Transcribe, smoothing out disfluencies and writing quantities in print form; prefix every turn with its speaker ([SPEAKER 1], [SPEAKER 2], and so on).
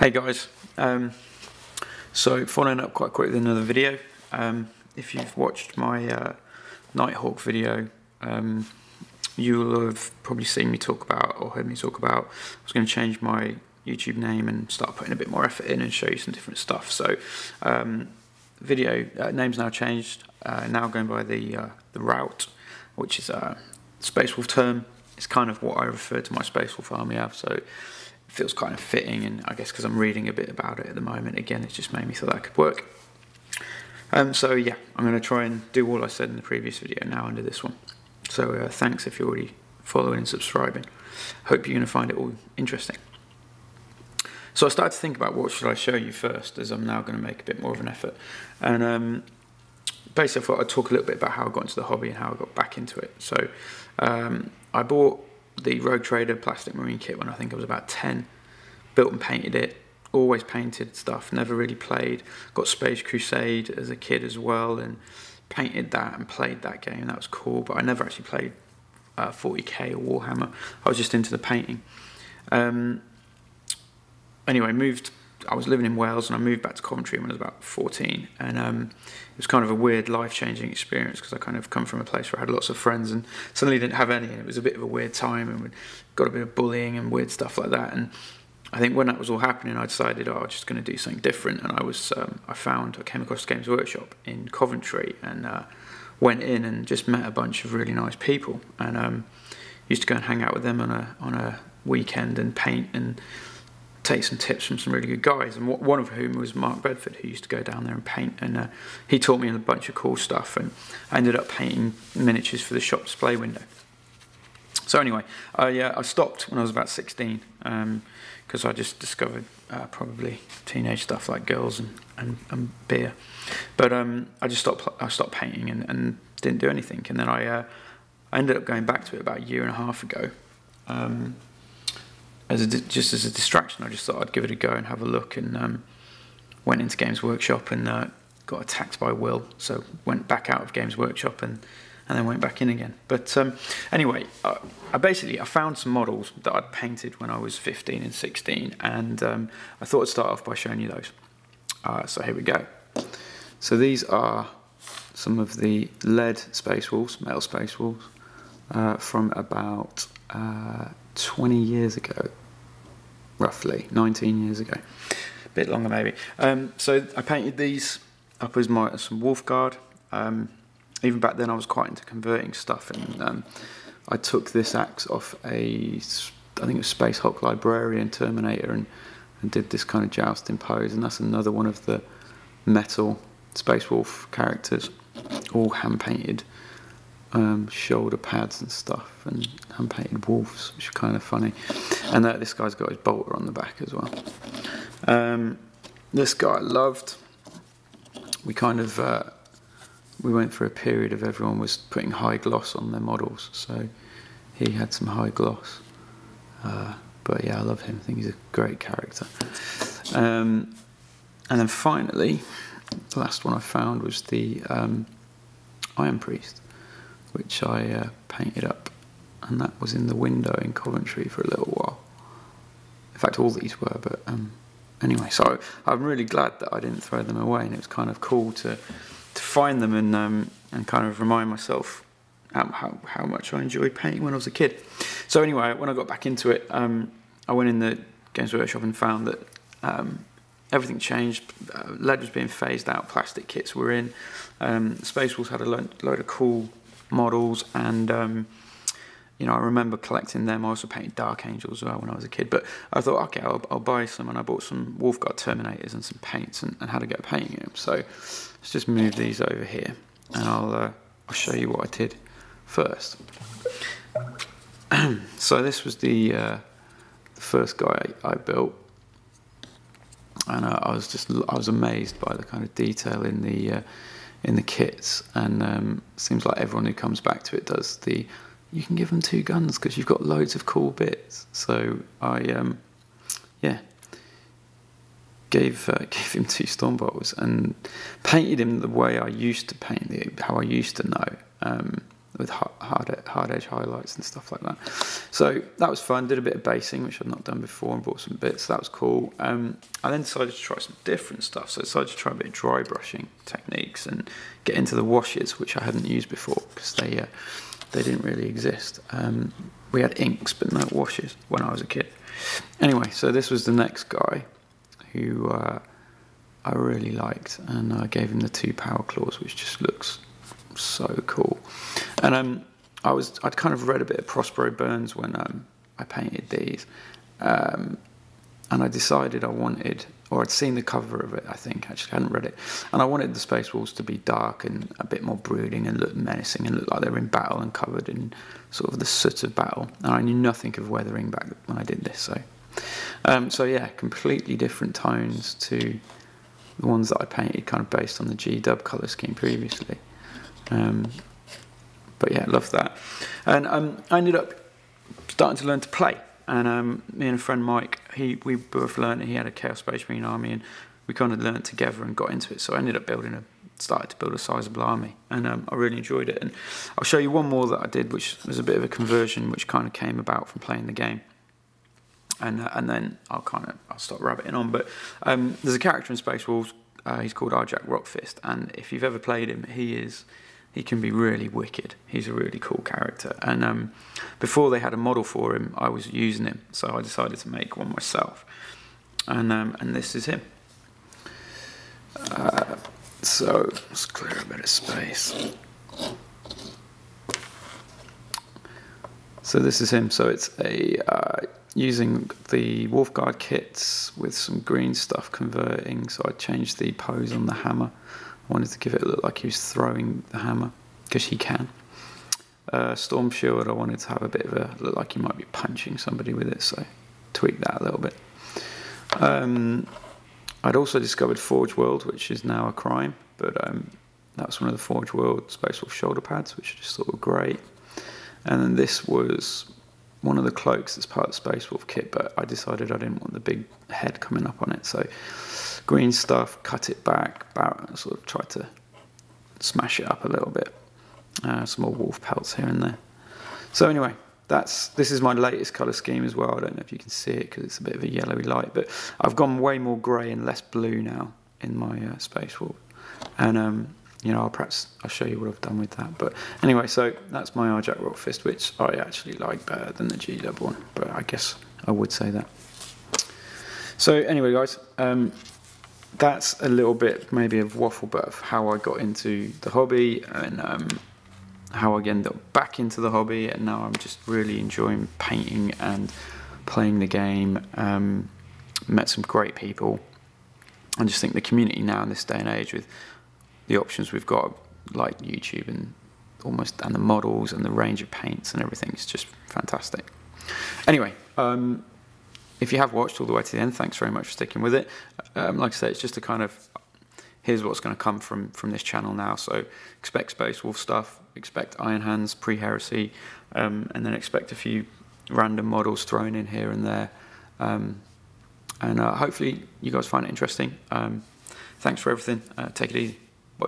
[SPEAKER 1] Hey guys, so following up quite quick with another video. If you've watched my Nighthawk video, you will have probably seen me talk about, or heard me talk about, I was going to change my YouTube name and start putting a bit more effort in and show you some different stuff. So video name's now changed, now going by the Rout, which is a Space Wolf term. It's kind of what I refer to my Space Wolf army of, so it feels kind of fitting, and I guess because I'm reading a bit about it at the moment, again, it just made me thought that could work. So yeah, I'm going to try and do all I said in the previous video now under this one. So thanks if you're already following and subscribing. Hope you're going to find it all interesting. So I started to think about what should I show you first, as I'm now going to make a bit more of an effort. And basically I thought I'd talk a little bit about how I got into the hobby and how I got back into it. So I bought the Rogue Trader plastic marine kit when I think I was about 10. Built and painted it. Always painted stuff, never really played. Got Space Crusade as a kid as well, and painted that and played that game. That was cool, but I never actually played 40k or Warhammer. I was just into the painting. Anyway, I was living in Wales and I moved back to Coventry when I was about 14, and it was kind of a weird life-changing experience because I kind of come from a place where I had lots of friends and suddenly didn't have any, and it was a bit of a weird time, and we got a bit of bullying and weird stuff like that. And I think when that was all happening, I decided, oh, I'm just going to do something different. And I came across Games Workshop in Coventry, and went in and just met a bunch of really nice people, and used to go and hang out with them on a weekend and paint and take some tips from some really good guys, and one of whom was Mark Bedford, who used to go down there and paint, and he taught me a bunch of cool stuff, and I ended up painting miniatures for the shop display window. So anyway, I stopped when I was about 16, because I just discovered probably teenage stuff like girls and beer, but I stopped painting and didn't do anything, and then I ended up going back to it about a year and a half ago. Just as a distraction, I just thought I'd give it a go and have a look, and went into Games Workshop and got attacked by Will, so went back out of Games Workshop and then went back in again. But anyway, I found some models that I'd painted when I was 15 and 16, and I thought I'd start off by showing you those. So here we go. So these are some of the lead Space Wolves, metal Space Wolves, from about 20 years ago, roughly 19 years ago, a bit longer maybe. So I painted these up as some Wolf Guard. Even back then I was quite into converting stuff, and I took this axe off I think it was Space Hulk Librarian Terminator, and did this kind of jousting pose, and that's another one of the metal Space Wolf characters, all hand painted. Shoulder pads and stuff, and hand-painted wolves, which are kind of funny. And this guy's got his bolter on the back as well. This guy I loved. We kind of we went through a period of everyone was putting high gloss on their models, so he had some high gloss. But yeah, I love him. I think he's a great character. And then finally, the last one I found was the Iron Priest, which I painted up, and that was in the window in Coventry for a little while. In fact, all these were, but anyway, so I'm really glad that I didn't throw them away, and it was kind of cool to find them and kind of remind myself how much I enjoyed painting when I was a kid. So anyway, when I got back into it, I went in the Games Workshop and found that everything changed. Lead was being phased out, plastic kits were in. Space Wolves had a load of cool models, and you know, I remember collecting them. I also painted Dark Angels as well when I was a kid, but I thought, okay, I'll buy some, and I bought some Wolf Guard Terminators and some paints, and had a go at painting them. So let's just move these over here, and I'll show you what I did first. So this was the first guy I built, and I was amazed by the kind of detail in the kits, and seems like everyone who comes back to it does you can give them 2 guns because you've got loads of cool bits. So I yeah, gave him 2 Stormbolts and painted him the way I used to paint, how I used to know. with hard edge highlights and stuff like that. So that was fun. Did a bit of basing, which I'd not done before, and bought some bits. That was cool. I then decided to try some different stuff. So I decided to try a bit of dry brushing techniques and get into the washes, which I hadn't used before because they didn't really exist. We had inks but no washes when I was a kid. Anyway, so this was the next guy who I really liked, and I gave him the 2 power claws, which just looks so cool. And I'd kind of read a bit of Prospero Burns when I painted these, and I decided I wanted, or I'd seen the cover of it, I think, actually I hadn't read it, and I wanted the Space Wolves to be dark and a bit more brooding and look menacing and look like they were in battle and covered in sort of the soot of battle. And I knew nothing of weathering back when I did this, so yeah, completely different tones to the ones that I painted, kind of based on the G-Dub colour scheme previously. But yeah, loved that. And I ended up starting to learn to play. And me and a friend Mike, we both learned that he had a Chaos Space Marine army, and we kind of learned together and got into it. So I ended up started to build a sizable army, and I really enjoyed it. And I'll show you one more that I did, which was a bit of a conversion, which kind of came about from playing the game. And then I'll stop rabbiting on. But there's a character in Space Wolves. He's called Arjak Rockfist, and if you've ever played him, he can be really wicked. He's a really cool character. And before they had a model for him, I was using him, so I decided to make one myself. And this is him. So let's clear a bit of space. So this is him. So it's using the Wolfguard kits with some green stuff converting. So I changed the pose on the hammer. I wanted to give it look like he was throwing the hammer, because he can. Storm Shield, I wanted to have a bit of a look like he might be punching somebody with it, so tweaked that a little bit. I'd also discovered Forge World, which is now a crime, but that was one of the Forge World Space Wolf shoulder pads, which I just thought were great. And then this was one of the cloaks that's part of the Space Wolf kit, but I decided I didn't want the big head coming up on it, so green stuff, cut it back, sort of tried to smash it up a little bit. Some more wolf pelts here and there. So anyway, this is my latest colour scheme as well. I don't know if you can see it because it's a bit of a yellowy light, but I've gone way more grey and less blue now in my Space Wolf. And you know, I'll show you what I've done with that. But anyway, so that's my Arjak Rockfist, which I actually like better than the G-Dub one, but I guess I would say that. So anyway, guys, that's a little bit maybe of waffle, but of how I got into the hobby and how I ended up back into the hobby, and now I'm just really enjoying painting and playing the game. Met some great people. I just think the community now in this day and age, with the options we've got like YouTube and the models and the range of paints and everything, is just fantastic. Anyway, if you have watched all the way to the end, thanks very much for sticking with it. Like I say, it's just a kind of, here's what's going to come from this channel now. So expect Space Wolf stuff, expect Iron Hands, pre-heresy, and then expect a few random models thrown in here and there. And hopefully you guys find it interesting. Thanks for everything. Take it easy. Bye.